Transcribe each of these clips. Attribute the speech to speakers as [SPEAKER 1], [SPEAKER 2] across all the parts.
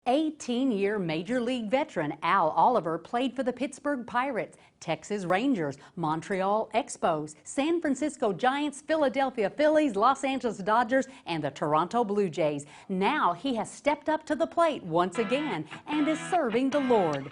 [SPEAKER 1] 18-year Major League veteran Al Oliver played for the Pittsburgh Pirates, Texas Rangers, Montreal Expos, San Francisco Giants, Philadelphia Phillies, Los Angeles Dodgers, and the Toronto Blue Jays. Now he has stepped up to the plate once again and is serving the Lord.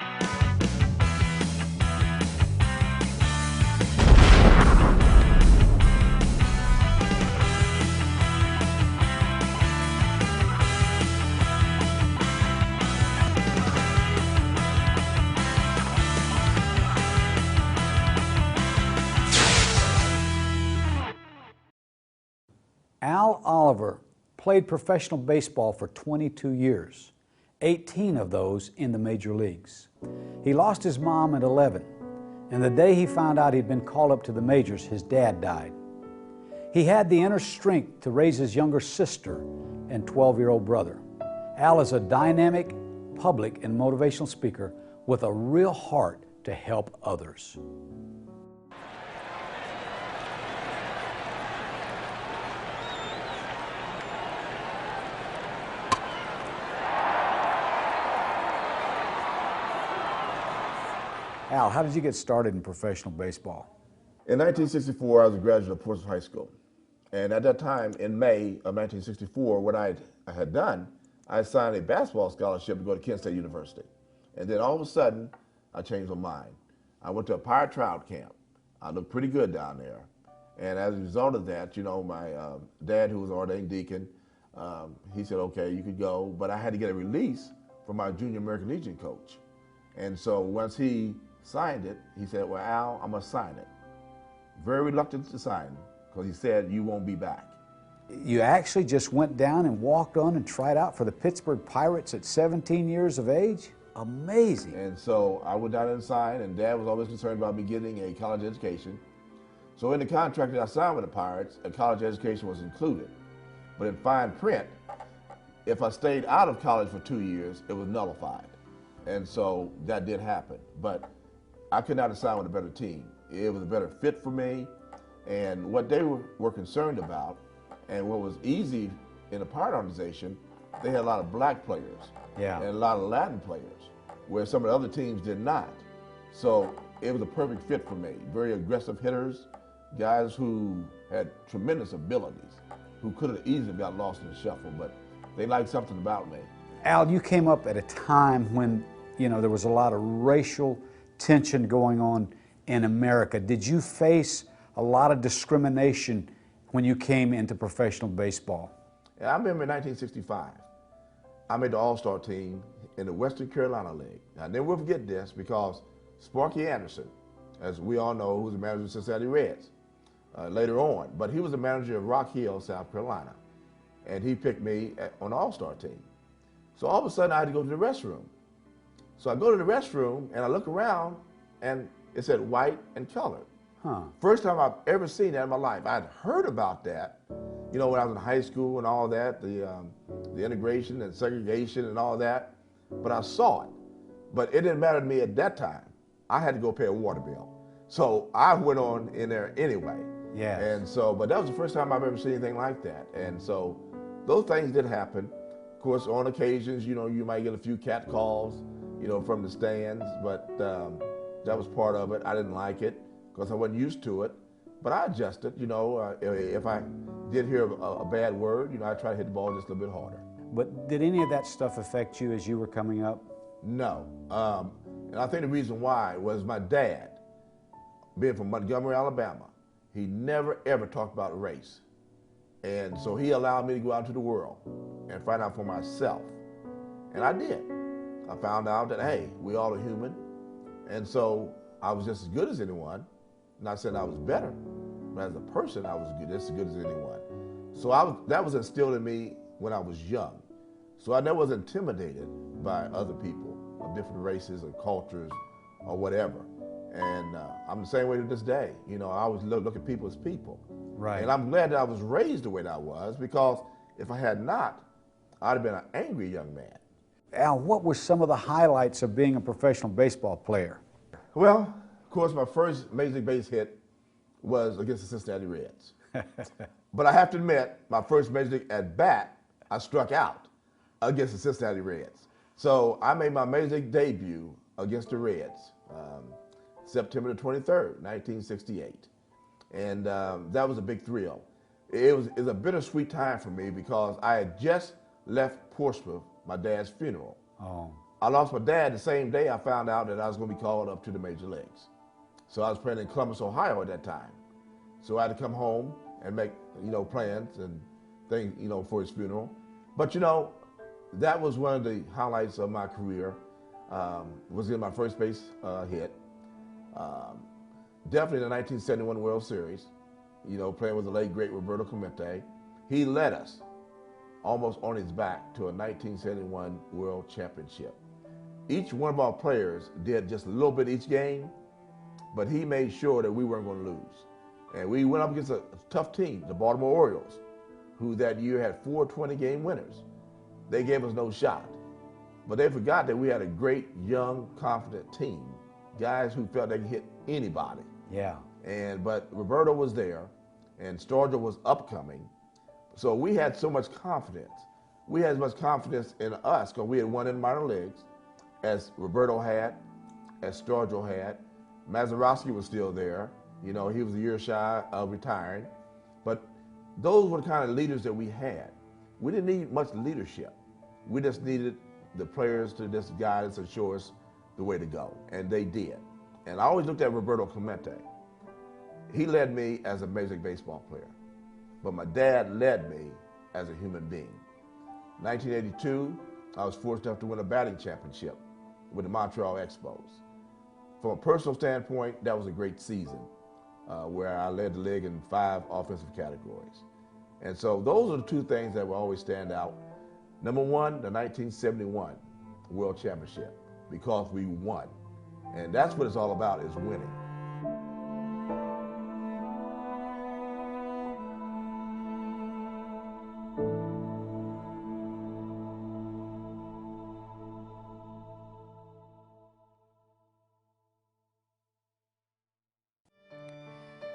[SPEAKER 2] Al Oliver played professional baseball for 22 years, 18 of those in the major leagues. He lost his mom at 11, and the day he found out he'd been called up to the majors, his dad died. He had the inner strength to raise his younger sister and 12-year-old brother. Al is a dynamic, public, and motivational speaker with a real heart to help others. Al, how did you get started in professional baseball?
[SPEAKER 3] In 1964, I was a graduate of Portsmouth High School. And at that time, in May of 1964, what I had done, I signed a basketball scholarship to go to Kent State University. And then all of a sudden, I changed my mind. I went to a Pirate Trout camp. I looked pretty good down there. And as a result of that, you know, my dad, who was an ordained deacon, he said, okay, you could go. But I had to get a release from my junior American Legion coach. And so once he signed it, he said, well, Al, I'm gonna sign it. Very reluctant to sign, because he said, you won't be back.
[SPEAKER 2] You actually just went down and walked on and tried out for the Pittsburgh Pirates at 17 years of age? Amazing.
[SPEAKER 3] And so I went down and signed, and Dad was always concerned about me getting a college education. So in the contract that I signed with the Pirates, a college education was included. But in fine print, if I stayed out of college for 2 years, it was nullified. And so that did happen. But I could not have signed with a better team. It was a better fit for me. And what they were concerned about, and what was easy in the Pirate organization, they had a lot of black players and a lot of Latin players, where some of the other teams did not. So it was a perfect fit for me. Very aggressive hitters, guys who had tremendous abilities, who could have easily got lost in the shuffle, but they liked something about me.
[SPEAKER 2] Al, you came up at a time when, you know, there was a lot of racial tension going on in America. Did you face a lot of discrimination when you came into professional baseball?
[SPEAKER 3] Yeah, I remember in 1965, I made the All-Star team in the Western Carolina League. Now, I never will forget this, because Sparky Anderson, as we all know, who was the manager of the Cincinnati Reds later on, but he was the manager of Rock Hill, South Carolina, and he picked me on the All-Star team. So all of a sudden, I had to go to the restroom. So I go to the restroom, and I look around, and it said white and colored. First time I've ever seen that in my life. I'd heard about that, you know, when I was in high school and all that, the integration and segregation and all that, but I saw it. But it didn't matter to me at that time. I had to go pay a water bill. So I went on in there anyway.
[SPEAKER 2] Yeah.
[SPEAKER 3] And so, but that was the first time I've ever seen anything like that. And so those things did happen. Of course, on occasions, you know, you might get a few cat calls, you know, from the stands, but that was part of it. I didn't like it, because I wasn't used to it, but I adjusted. You know, if I did hear a bad word, you know, I try to hit the ball just a little bit harder.
[SPEAKER 2] But did any of that stuff affect you as you were coming up?
[SPEAKER 3] No, and I think the reason why was my dad, being from Montgomery, Alabama, he never ever talked about race. And so he allowed me to go out into the world and find out for myself. And I did. I found out that, hey, we all are human. And so I was just as good as anyone. Not saying I was better, but as a person, I was just as good as anyone. So that was instilled in me when I was young. So I never was intimidated by other people of different races or cultures or whatever. And I'm the same way to this day. You know, I always look at people as people.
[SPEAKER 2] Right.
[SPEAKER 3] And I'm glad that I was raised the way that I was, because if I had not, I'd have been an angry young man.
[SPEAKER 2] Al, what were some of the highlights of being a professional baseball player?
[SPEAKER 3] Well, of course, my first Major League base hit was against the Cincinnati Reds. But I have to admit, my first Major League at bat, I struck out against the Cincinnati Reds. So I made my major league debut against the Reds, September the 23rd, 1968. And that was a big thrill. It was a bittersweet time for me because I had just left Portsmouth, my dad's funeral.
[SPEAKER 2] Oh.
[SPEAKER 3] I lost my dad the same day I found out that I was going to be called up to the major leagues. So I was playing in Columbus, Ohio at that time. So I had to come home and make, plans and things, for his funeral. But, that was one of the highlights of my career, was in my first base hit. Definitely the 1971 World Series, playing with the late, great Roberto Clemente. He led us almost on his back to a 1971 World Championship. Each one of our players did just a little bit each game, but he made sure that we weren't going to lose. And we went up against a tough team, the Baltimore Orioles, who that year had 4 20-game winners. They gave us no shot. But they forgot that we had a great, young, confident team, guys who felt they could hit anybody.
[SPEAKER 2] Yeah.
[SPEAKER 3] But Roberto was there, and Storger was upcoming. So we had so much confidence. We had as much confidence in us because we had won in minor leagues, as Roberto had, as Storger had. Mazeroski was still there. He was a year shy of retiring. But those were the kind of leaders that we had. We didn't need much leadership. We just needed the players to just guide us and show us the way to go, and they did. And I always looked at Roberto Clemente. He led me as a Major League Baseball player, but my dad led me as a human being. 1982, I was fortunate enough to win a batting championship with the Montreal Expos. From a personal standpoint, that was a great season where I led the league in 5 offensive categories. And so those are the 2 things that will always stand out. Number 1, the 1971 World Championship, because we won. And that's what it's all about, is winning.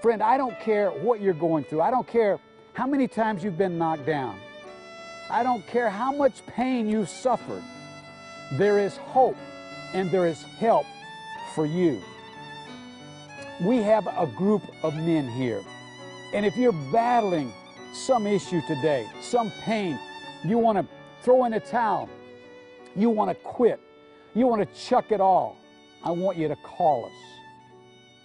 [SPEAKER 2] Friend, I don't care what you're going through. I don't care how many times you've been knocked down. I don't care how much pain you've suffered. There is hope and there is help for you. We have a group of men here. And if you're battling some issue today, some pain, you want to throw in a towel, you want to quit, you want to chuck it all, I want you to call us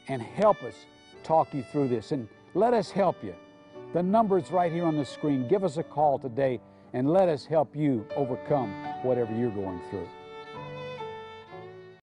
[SPEAKER 2] and help us talk you through this, and let us help you. The number's right here on the screen. Give us a call today and let us help you overcome whatever you're going through.